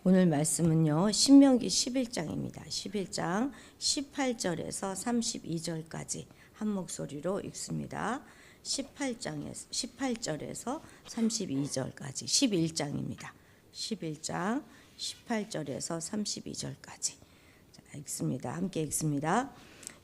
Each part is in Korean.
오늘 말씀은요. 신명기 11장입니다. 11장 18절에서 32절까지 한 목소리로 읽습니다. 18절에서 32절까지 11장입니다. 11장 18절에서 32절까지 읽습니다. 함께 읽습니다.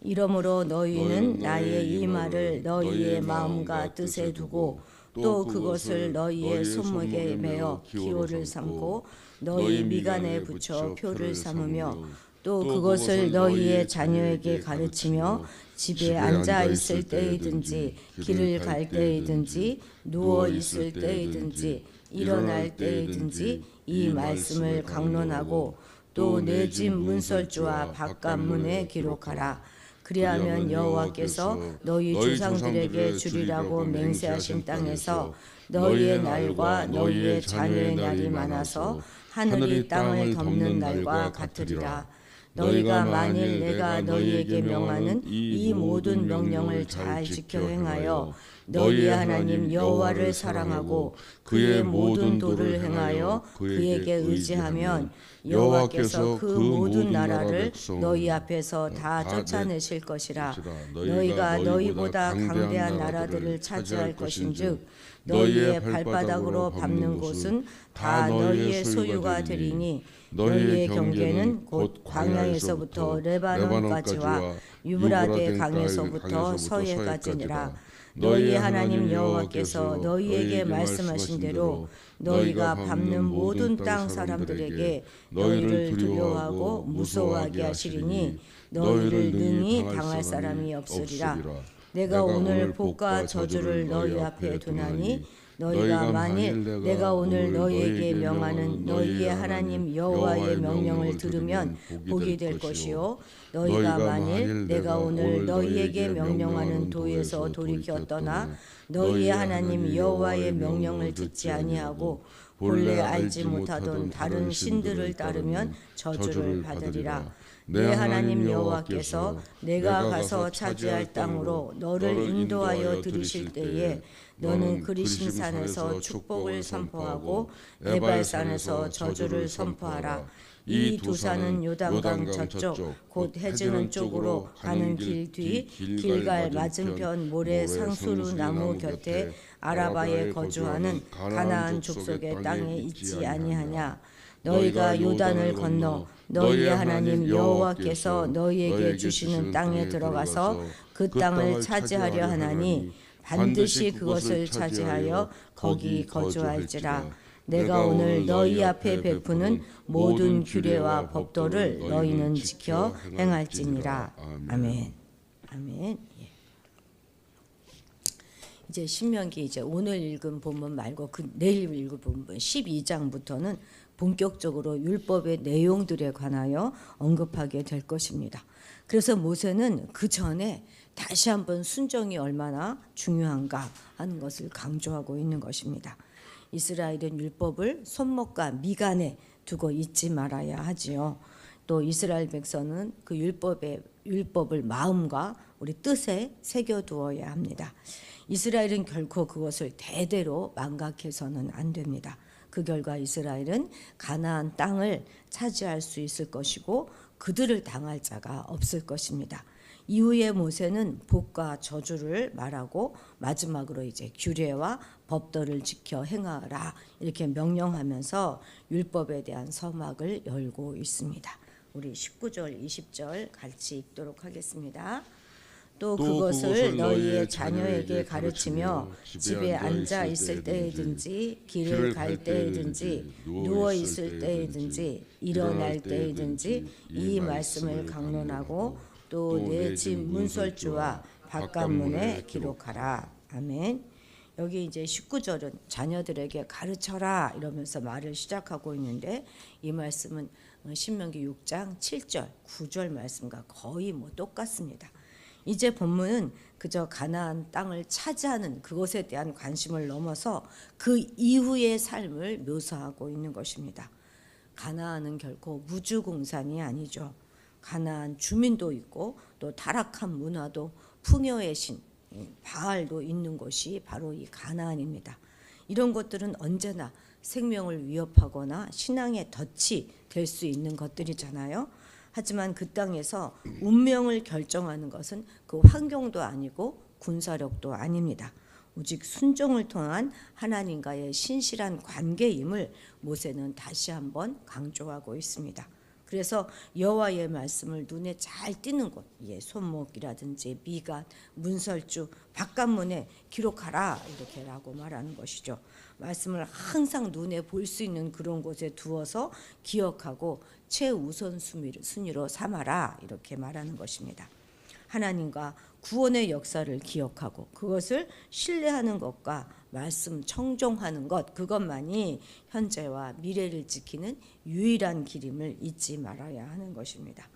이러므로 너희는 나의 이 말을 너희의 마음과 뜻에 두고 또 그것을 너희의 손목에 매어 기호를 삼고 너희 미간에 붙여 표를 삼으며 또 그것을 너희의 자녀에게 가르치며 집에 앉아 있을 때이든지 길을 갈 때이든지 누워 있을 때이든지 일어날 때이든지 이 말씀을 강론하고 또 내 집 문설주와 바깥문에 기록하라. 그리하면 여호와께서 너희 조상들에게 주리라고 맹세하신 땅에서 너희의 날과 너희의 자녀의 날이 많아서 하늘이 땅을 덮는 날과 같으리라. 너희가 만일 내가 너희에게 명하는 이 모든 명령을 잘 지켜 행하여 너희의 하나님 여호와를 사랑하고 그의 모든 도를 행하여 그에게 의지하면 여호와께서 그 모든 나라를 너희 앞에서 다 쫓아내실 것이라. 너희가 너희보다 강대한 나라들을 차지할 것인즉 너희의 발바닥으로 밟는 곳은 다 너희의 소유가 되리니 너희의 경계는 곧 광야에서부터 레바논까지와 유브라데 강에서부터 서해까지니라. 너희의 하나님 여호와께서 너희에게 말씀하신 대로 너희가 밟는 모든 땅 사람들에게 너희를 두려워하고 무서워하게 하시리니 너희를 능히 당할 사람이 없으리라. 내가 오늘 복과 저주를 너희 앞에 두나니 너희가 만일 내가 오늘 너희에게 명하는 너희의 하나님 여호와의 명령을 들으면 복이 될 것이요 너희가 만일 내가 오늘 너희에게 명령하는 도에서 돌이켜 떠나 너희의 하나님 여호와의 명령을 듣지 아니하고 본래 알지 못하던 다른 신들을 따르면 저주를 받으리라. 내 하나님 여호와께서 내가 가서 차지할 땅으로 너를 인도하여 들이실 때에 너는 그리심 산에서 축복을 선포하고 에발산에서 저주를 선포하라. 이 두 산은 요단강 저쪽 곧 해지는 쪽으로 가는 길 뒤 길갈 맞은편 모래 상수루 나무 곁에 아라바에 거주하는 가나안 족속의 땅에 있지 아니하냐. 너희가 요단을 건너 너희의 하나님 여호와께서 너희에게 주시는 땅에 들어가서 그 땅을 차지하려 하나니 반드시 그것을 차지하여 거기 거주할지라. 내가 오늘 너희 앞에 베푸는 모든 규례와 법도를 너희는 지켜 행할지니라. 아멘. 아멘. 예. 이제 신명기 이제 오늘 읽은 본문 말고 그 내일 읽을 본문 12장부터는 본격적으로 율법의 내용들에 관하여 언급하게 될 것입니다. 그래서 모세는 그 전에 다시 한번 순종이 얼마나 중요한가 하는 것을 강조하고 있는 것입니다. 이스라엘은 율법을 손목과 미간에 두고 잊지 말아야 하지요. 또 이스라엘 백성은 그 율법을 마음과 우리 뜻에 새겨두어야 합니다. 이스라엘은 결코 그것을 대대로 망각해서는 안 됩니다. 그 결과 이스라엘은 가나안 땅을 차지할 수 있을 것이고 그들을 당할 자가 없을 것입니다. 이후에 모세는 복과 저주를 말하고 마지막으로 이제 규례와 법도를 지켜 행하라 이렇게 명령하면서 율법에 대한 서막을 열고 있습니다. 우리 19절 20절 같이 읽도록 하겠습니다. 또 그것을 너희의 자녀에게 가르치며 집에 앉아 있을 때이든지 길을 갈 때이든지 누워 있을 때이든지 일어날 때이든지 이 말씀을 강론하고 또 내 집 문설주와 바깥문에 기록하라. 아멘. 여기 이제 19절은 자녀들에게 가르쳐라 이러면서 말을 시작하고 있는데 이 말씀은 신명기 6장 7절 9절 말씀과 거의 똑같습니다. 이제 본문은 그저 가나안 땅을 차지하는 그것에 대한 관심을 넘어서 그 이후의 삶을 묘사하고 있는 것입니다. 가나안은 결코 무주공산이 아니죠. 가나안 주민도 있고 또 타락한 문화도 풍요의 신 바알도 있는 곳이 바로 이 가나안입니다. 이런 것들은 언제나 생명을 위협하거나 신앙의 덫이 될 수 있는 것들이잖아요. 하지만 그 땅에서 운명을 결정하는 것은 그 환경도 아니고 군사력도 아닙니다. 오직 순종을 통한 하나님과의 신실한 관계임을 모세는 다시 한번 강조하고 있습니다. 그래서 여호와의 말씀을 눈에 잘 띄는 곳, 손목이라든지 미간, 문설주, 바깥문에 기록하라 이렇게라고 말하는 것이죠. 말씀을 항상 눈에 볼 수 있는 그런 곳에 두어서 기억하고 최우선 순위로 삼아라 이렇게 말하는 것입니다. 하나님과 구원의 역사를 기억하고 그것을 신뢰하는 것과 말씀 청종하는 것, 그것만이 현재와 미래를 지키는 유일한 길임을 잊지 말아야 하는 것입니다.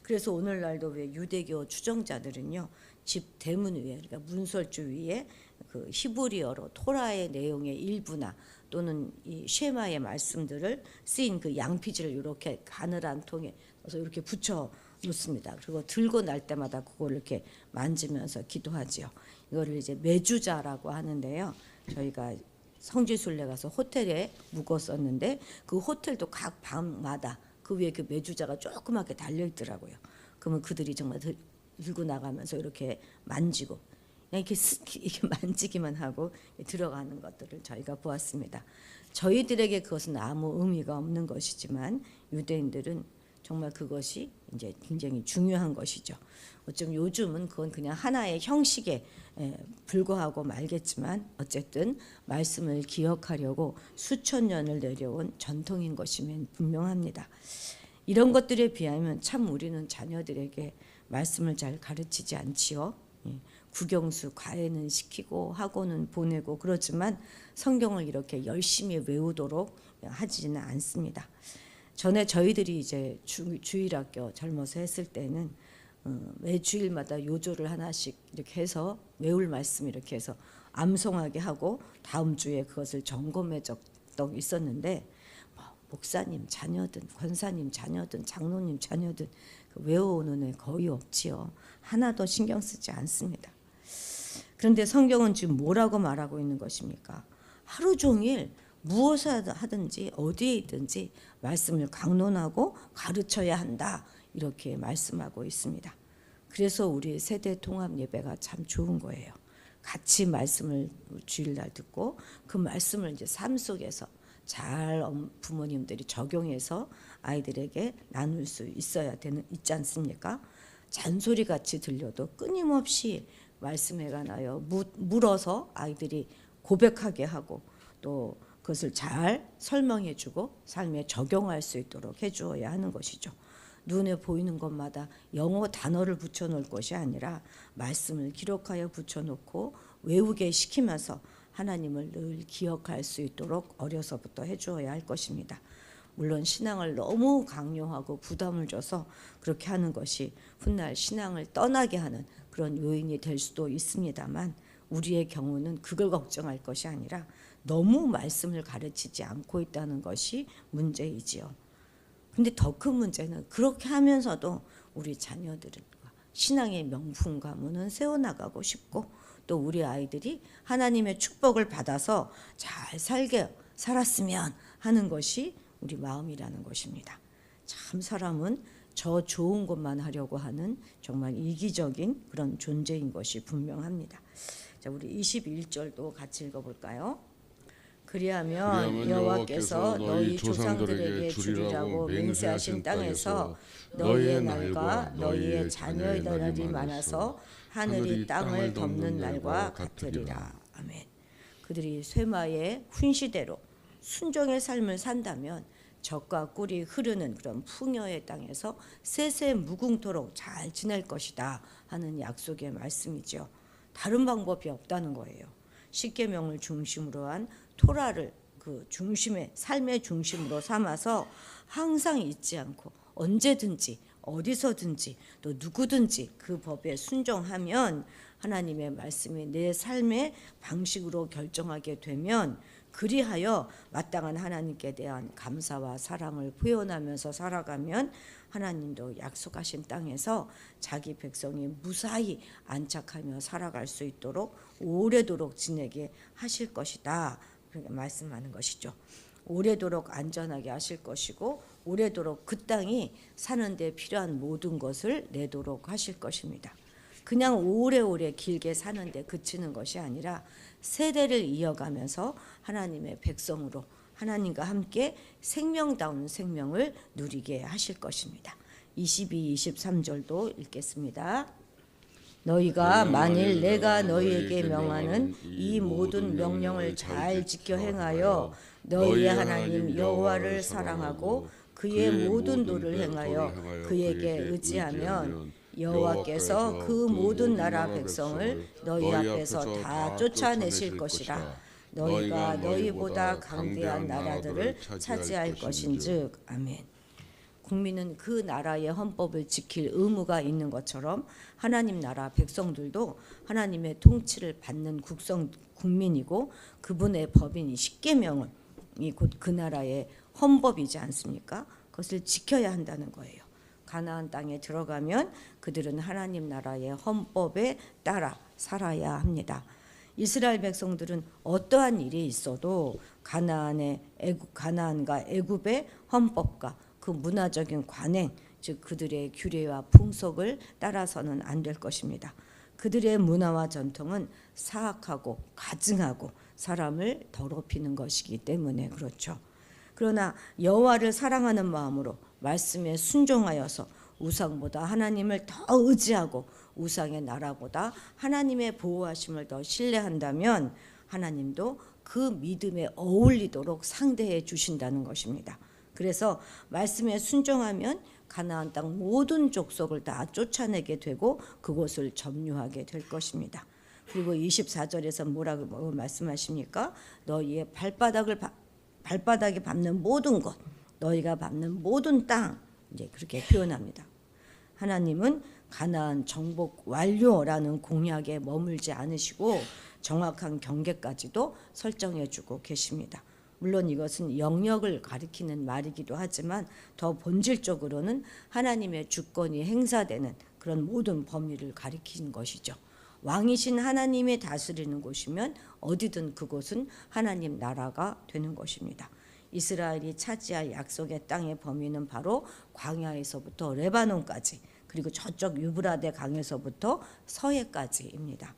그래서 오늘날도 왜 유대교 추종자들은요, 집 대문 위에, 그러니까 문설주 위에 그 히브리어로 토라의 내용의 일부나 또는 이 쉐마의 말씀들을 쓰인 그 양피지를 이렇게 가늘한 통에 넣어서 이렇게 붙여 놓습니다. 그리고 들고 날 때마다 그걸 이렇게 만지면서 기도하지요. 이거를 이제 메주자라고 하는데요. 저희가 성지순례 가서 호텔에 묵었었는데 그 호텔도 각 방마다 그 위에 그 메주자가 조그맣게 달려 있더라고요. 그러면 그들이 정말 들고 나가면서 이렇게 만지고 그냥 이렇게 만지기만 하고 들어가는 것들을 저희가 보았습니다. 저희들에게 그것은 아무 의미가 없는 것이지만 유대인들은 정말 그것이 이제 굉장히 중요한 것이죠. 어쩌면 요즘은 그건 그냥 하나의 형식에 불과하고 말겠지만 어쨌든 말씀을 기억하려고 수천 년을 내려온 전통인 것이면 분명합니다. 이런 것들에 비하면 참 우리는 자녀들에게 말씀을 잘 가르치지 않지요. 국영수 과외는 시키고 학원은 보내고 그렇지만 성경을 이렇게 열심히 외우도록 하지는 않습니다. 전에 저희들이 이제 주일학교 젊어서 했을 때는 매 주일마다 요조를 하나씩 이렇게 해서 외울 말씀 이렇게 해서 암송하게 하고 다음 주에 그것을 점검해 적도 있었는데 목사님 자녀든 권사님 자녀든 장로님 자녀든 외워오는 애 거의 없지요. 하나도 신경 쓰지 않습니다. 그런데 성경은 지금 뭐라고 말하고 있는 것입니까? 하루 종일 무엇을 하든지 어디에 있든지 말씀을 강론하고 가르쳐야 한다 이렇게 말씀하고 있습니다. 그래서 우리 세대 통합 예배가 참 좋은 거예요. 같이 말씀을 주일날 듣고 그 말씀을 이제 삶 속에서 잘 부모님들이 적용해서 아이들에게 나눌 수 있지 않습니까? 잔소리 같이 들려도 끊임없이 말씀에 관하여 물어서 아이들이 고백하게 하고 또 그것을 잘 설명해 주고 삶에 적용할 수 있도록 해 주어야 하는 것이죠. 눈에 보이는 것마다 영어 단어를 붙여 놓을 것이 아니라 말씀을 기록하여 붙여 놓고 외우게 시키면서 하나님을 늘 기억할 수 있도록 어려서부터 해 주어야 할 것입니다. 물론 신앙을 너무 강요하고 부담을 줘서 그렇게 하는 것이 훗날 신앙을 떠나게 하는 그런 요인이 될 수도 있습니다만 우리의 경우는 그걸 걱정할 것이 아니라 너무 말씀을 가르치지 않고 있다는 것이 문제이지요. 근데 더 큰 문제는 그렇게 하면서도 우리 자녀들은 신앙의 명품 가문은 세워나가고 싶고 또 우리 아이들이 하나님의 축복을 받아서 잘 살게 살았으면 하는 것이 우리 마음이라는 것입니다. 참 사람은 저 좋은 것만 하려고 하는 정말 이기적인 그런 존재인 것이 분명합니다. 자, 우리 21절도 같이 읽어볼까요? 그리하면 여호와께서 너희 조상들에게 주리라고 맹세하신 땅에서 너희의 날과 너희의 자녀의 날이 많아서 하늘이 땅을 덮는 날과 같으리라. 아멘. 그들이 쇠마의 훈시대로 순종의 삶을 산다면 젖과 꿀이 흐르는 그런 풍요의 땅에서 세세 무궁토록 잘 지낼 것이다 하는 약속의 말씀이죠. 다른 방법이 없다는 거예요. 십계명을 중심으로 한 토라를 그 중심의 삶의 중심으로 삼아서 항상 잊지 않고 언제든지 어디서든지 또 누구든지 그 법에 순종하면 하나님의 말씀이 내 삶의 방식으로 결정하게 되면 그리하여 마땅한 하나님께 대한 감사와 사랑을 표현하면서 살아가면 하나님도 약속하신 땅에서 자기 백성이 무사히 안착하며 살아갈 수 있도록 오래도록 지내게 하실 것이다. 그렇게 말씀하는 것이죠. 오래도록 안전하게 하실 것이고 오래도록 그 땅이 사는 데 필요한 모든 것을 내도록 하실 것입니다. 그냥 오래오래 길게 사는데 그치는 것이 아니라 세대를 이어가면서 하나님의 백성으로 하나님과 함께 생명다운 생명을 누리게 하실 것입니다. 22, 23절도 읽겠습니다. 너희가 만일 내가 너희에게 명하는 이 모든 명령을 잘 지켜 행하여 너희의 하나님 여호와를 사랑하고 그의 모든 도를 행하여 그에게 의지하면 여호와께서 그 모든 나라 백성을 너희 앞에서 다 쫓아내실 것이라. 너희가 너희보다 강대한 나라들을 차지할 것인즉. 아멘. 국민은 그 나라의 헌법을 지킬 의무가 있는 것처럼 하나님 나라 백성들도 하나님의 통치를 받는 국민이고 그분의 법인 십계명이 곧 그 나라의 헌법이지 않습니까? 그것을 지켜야 한다는 거예요. 가나안 땅에 들어가면 그들은 하나님 나라의 헌법에 따라 살아야 합니다. 이스라엘 백성들은 어떠한 일이 있어도 가나안과 애굽의 헌법과 그 문화적인 관행, 즉 그들의 규례와 풍속을 따라서는 안 될 것입니다. 그들의 문화와 전통은 사악하고 가증하고 사람을 더럽히는 것이기 때문에 그렇죠. 그러나 여호와를 사랑하는 마음으로 말씀에 순종하여서 우상보다 하나님을 더 의지하고 우상의 나라보다 하나님의 보호하심을 더 신뢰한다면 하나님도 그 믿음에 어울리도록 상대해 주신다는 것입니다. 그래서 말씀에 순종하면 가나안 땅 모든 족속을 다 쫓아내게 되고 그곳을 점유하게 될 것입니다. 그리고 24절에서 뭐라고 말씀하십니까? 너희의 발바닥에 밟는 모든 것, 너희가 밟는 모든 땅, 이제 그렇게 표현합니다. 하나님은 가나안 정복 완료라는 공약에 머물지 않으시고 정확한 경계까지도 설정해주고 계십니다. 물론 이것은 영역을 가리키는 말이기도 하지만 더 본질적으로는 하나님의 주권이 행사되는 그런 모든 범위를 가리키는 것이죠. 왕이신 하나님이 다스리는 곳이면 어디든 그곳은 하나님 나라가 되는 것입니다. 이스라엘이 차지할 약속의 땅의 범위는 바로 광야에서부터 레바논까지 그리고 저쪽 유브라데 강에서부터 서해까지입니다.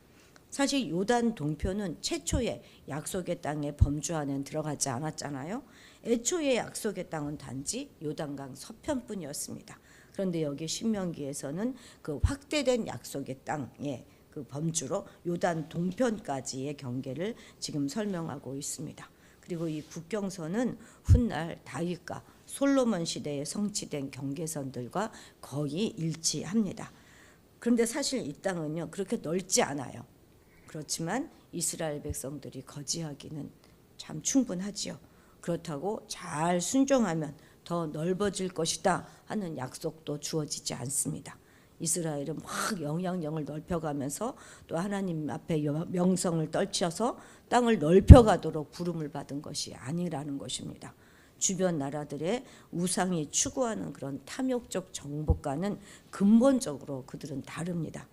사실 요단 동편은 최초의 약속의 땅의 범주 안에 들어가지 않았잖아요. 애초에 약속의 땅은 단지 요단강 서편뿐이었습니다. 그런데 여기 신명기에서는 그 확대된 약속의 땅의 그 범주로 요단 동편까지의 경계를 지금 설명하고 있습니다. 그리고 이 국경선은 훗날 다윗과 솔로몬 시대에 성취된 경계선들과 거의 일치합니다. 그런데 사실 이 땅은요 그렇게 넓지 않아요. 그렇지만 이스라엘 백성들이 거지하기는 참 충분하지요. 그렇다고 잘 순종하면 더 넓어질 것이다 하는 약속도 주어지지 않습니다. 이스라엘은 막 영향력을 넓혀가면서 또 하나님 앞에 명성을 떨쳐서 땅을 넓혀가도록 부름을 받은 것이 아니라는 것입니다. 주변 나라들의 우상이 추구하는 그런 탐욕적 정복과는 근본적으로 그들은 다릅니다.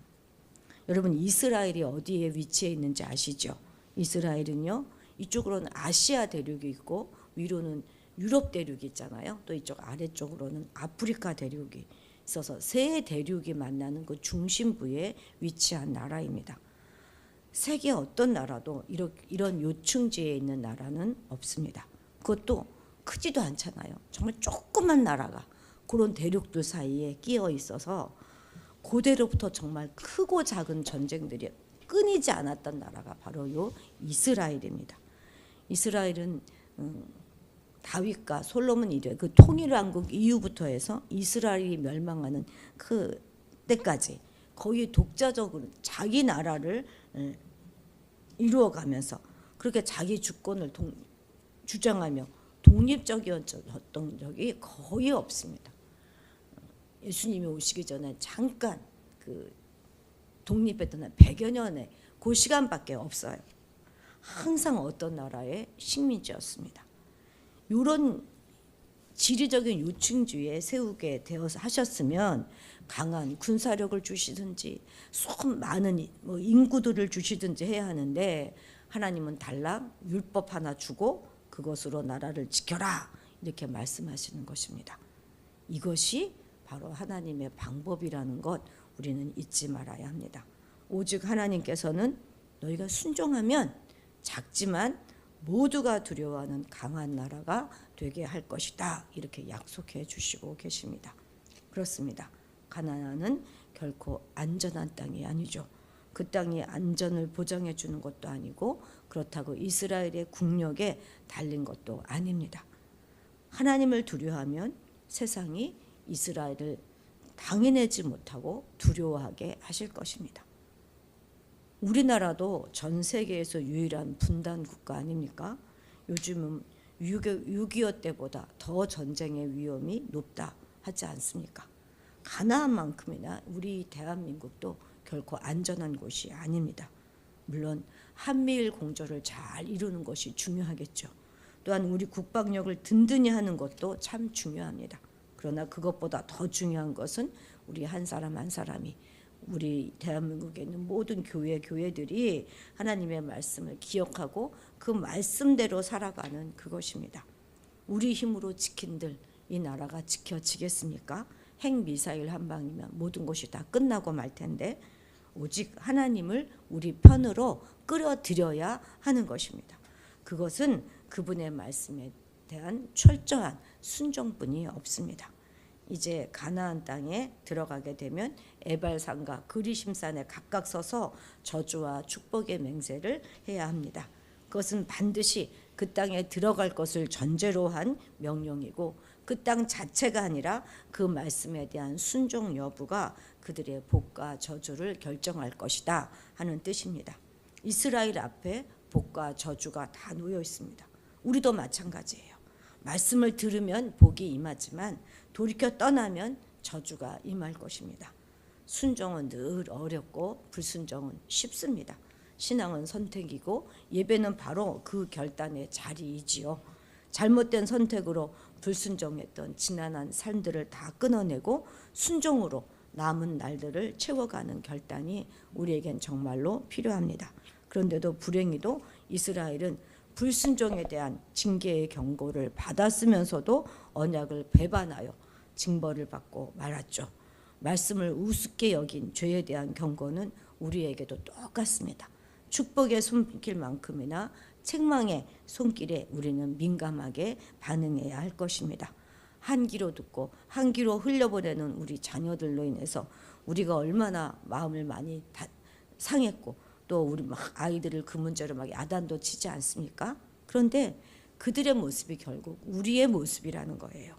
여러분 이스라엘이 어디에 위치해 있는지 아시죠? 이스라엘은요 이쪽으로는 아시아 대륙이 있고 위로는 유럽 대륙이 있잖아요. 또 이쪽 아래쪽으로는 아프리카 대륙이 있어서 세 대륙이 만나는 그 중심부에 위치한 나라입니다. 세계 어떤 나라도 이런 요충지에 있는 나라는 없습니다. 그것도 크지도 않잖아요. 정말 조그만 나라가 그런 대륙들 사이에 끼어 있어서 고대로부터 정말 크고 작은 전쟁들이 끊이지 않았던 나라가 바로 요 이스라엘입니다. 이스라엘은 다윗과 솔로몬 이래 그 통일왕국 이후부터 해서 이스라엘이 멸망하는 그 때까지 거의 독자적으로 자기 나라를 이루어가면서 그렇게 자기 주권을 주장하며 독립적이었던 적이 거의 없습니다. 예수님이 오시기 전에 잠깐 그 독립했던 한 100여 년의 그 시간밖에 없어요. 항상 어떤 나라의 식민지였습니다. 이런 지리적인 요충지에 세우게 되어서 하셨으면 강한 군사력을 주시든지 많은 인구들을 주시든지 해야 하는데 하나님은 달랑 율법 하나 주고 그것으로 나라를 지켜라 이렇게 말씀하시는 것입니다. 이것이 바로 하나님의 방법이라는 것 우리는 잊지 말아야 합니다. 오직 하나님께서는 너희가 순종하면 작지만 모두가 두려워하는 강한 나라가 되게 할 것이다 이렇게 약속해 주시고 계십니다. 그렇습니다. 가나안은 결코 안전한 땅이 아니죠. 그 땅이 안전을 보장해 주는 것도 아니고 그렇다고 이스라엘의 국력에 달린 것도 아닙니다. 하나님을 두려워하면 세상이 이스라엘을 당해내지 못하고 두려워하게 하실 것입니다. 우리나라도 전 세계에서 유일한 분단 국가 아닙니까? 요즘은 6.25 때보다 더 전쟁의 위험이 높다 하지 않습니까? 가나안만큼이나 우리 대한민국도 결코 안전한 곳이 아닙니다. 물론 한미일 공조를 잘 이루는 것이 중요하겠죠. 또한 우리 국방력을 든든히 하는 것도 참 중요합니다. 그러나 그것보다 더 중요한 것은 우리 한 사람 한 사람이 우리 대한민국에 있는 모든 교회들이 하나님의 말씀을 기억하고 그 말씀대로 살아가는 그것입니다. 우리 힘으로 지킨들 이 나라가 지켜지겠습니까? 핵미사일 한 방이면 모든 것이 다 끝나고 말 텐데 오직 하나님을 우리 편으로 끌어들여야 하는 것입니다. 그것은 그분의 말씀에 대한 철저한 순종뿐이 없습니다. 이제 가나안 땅에 들어가게 되면 에발산과 그리심산에 각각 서서 저주와 축복의 맹세를 해야 합니다. 그것은 반드시 그 땅에 들어갈 것을 전제로 한 명령이고 그 땅 자체가 아니라 그 말씀에 대한 순종 여부가 그들의 복과 저주를 결정할 것이다 하는 뜻입니다. 이스라엘 앞에 복과 저주가 다 놓여 있습니다. 우리도 마찬가지예요. 말씀을 들으면 복이 임하지만 돌이켜 떠나면 저주가 임할 것입니다. 순종은 늘 어렵고 불순종은 쉽습니다. 신앙은 선택이고 예배는 바로 그 결단의 자리이지요. 잘못된 선택으로 불순종했던 지난한 삶들을 다 끊어내고 순종으로 남은 날들을 채워가는 결단이 우리에겐 정말로 필요합니다. 그런데도 불행히도 이스라엘은 불순종에 대한 징계의 경고를 받았으면서도 언약을 배반하여 징벌을 받고 말았죠. 말씀을 우습게 여긴 죄에 대한 경고는 우리에게도 똑같습니다. 축복의 손길만큼이나 책망의 손길에 우리는 민감하게 반응해야 할 것입니다. 한 귀로 듣고 한 귀로 흘려보내는 우리 자녀들로 인해서 우리가 얼마나 마음을 많이 상했고 또 우리 막 아이들을 그 문제로 막 야단도 치지 않습니까? 그런데 그들의 모습이 결국 우리의 모습이라는 거예요.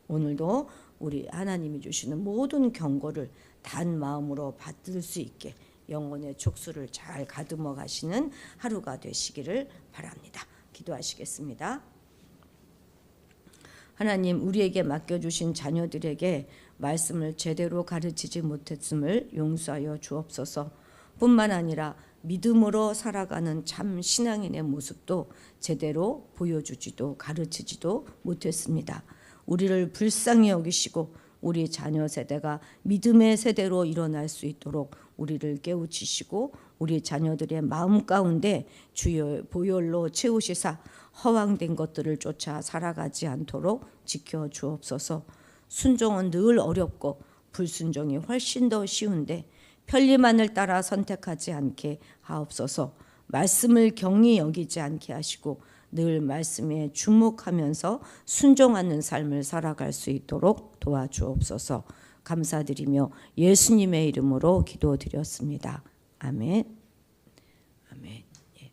오늘도 우리 하나님이 주시는 모든 경고를 단 마음으로 받을 수 있게 영혼의 족수를 잘 가듬어 가시는 하루가 되시기를 바랍니다. 기도하시겠습니다. 하나님, 우리에게 맡겨주신 자녀들에게 말씀을 제대로 가르치지 못했음을 용서하여 주옵소서. 뿐만 아니라 믿음으로 살아가는 참 신앙인의 모습도 제대로 보여주지도 가르치지도 못했습니다. 우리를 불쌍히 여기시고 우리 자녀 세대가 믿음의 세대로 일어날 수 있도록 우리를 깨우치시고 우리 자녀들의 마음 가운데 주의 보혈로 채우시사 허황된 것들을 쫓아 살아가지 않도록 지켜 주옵소서. 순종은 늘 어렵고 불순종이 훨씬 더 쉬운데 편리만을 따라 선택하지 않게 하옵소서. 말씀을 경히 여기지 않게 하시고 늘 말씀에 주목하면서 순종하는 삶을 살아갈 수 있도록 도와주옵소서. 감사드리며 예수님의 이름으로 기도드렸습니다. 아멘. 아멘. 예.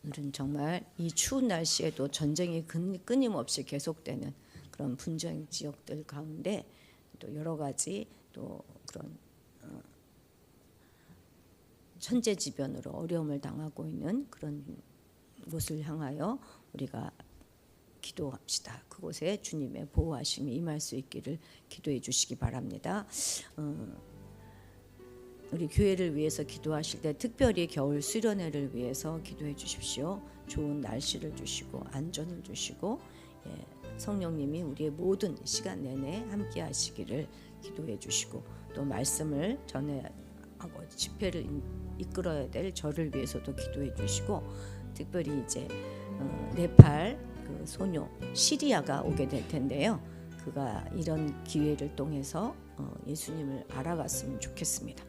오늘은 정말 이 추운 날씨에도 전쟁이 끊임없이 계속되는 그런 분쟁 지역들 가운데 또 여러 가지 또 그런 천재지변으로 어려움을 당하고 있는 그런 곳을 향하여 우리가 기도합시다. 그곳에 주님의 보호하심이 임할 수 있기를 기도해 주시기 바랍니다. 우리 교회를 위해서 기도하실 때 특별히 겨울 수련회를 위해서 기도해 주십시오. 좋은 날씨를 주시고 안전을 주시고 성령님이 우리의 모든 시간 내내 함께 하시기를 기도해 주시고 또 말씀을 전해하고 집회를 이끌어야 될 저를 위해서도 기도해 주시고 특별히 이제 네팔 그 소녀 시리아가 오게 될 텐데요. 그가 이런 기회를 통해서 예수님을 알아갔으면 좋겠습니다.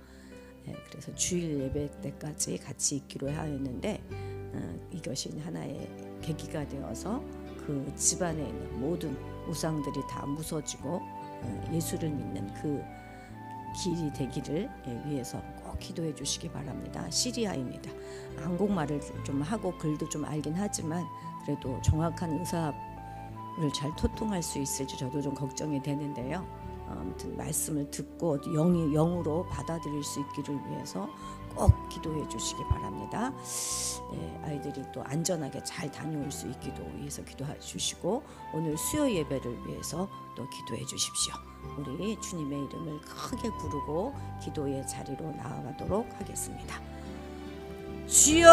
그래서 주일 예배 때까지 같이 있기로 하였는데 이것이 하나의 계기가 되어서 그 집안에 있는 모든 우상들이 다 무너지고 예수를 믿는 그 길이 되기를 위해서 꼭 기도해 주시기 바랍니다. 시리아입니다. 한국말을 좀 하고 글도 좀 알긴 하지만 그래도 정확한 의사를 잘 소통할 수 있을지 저도 좀 걱정이 되는데요. 아무튼 말씀을 듣고 영으로 받아들일 수 있기를 위해서 꼭 기도해 주시기 바랍니다. 아이들이 또 안전하게 잘 다녀올 수 있기도 위해서 기도해 주시고 오늘 수요 예배를 위해서 또 기도해 주십시오. 우리 주님의 이름을 크게 부르고 기도의 자리로 나아가도록 하겠습니다. 주여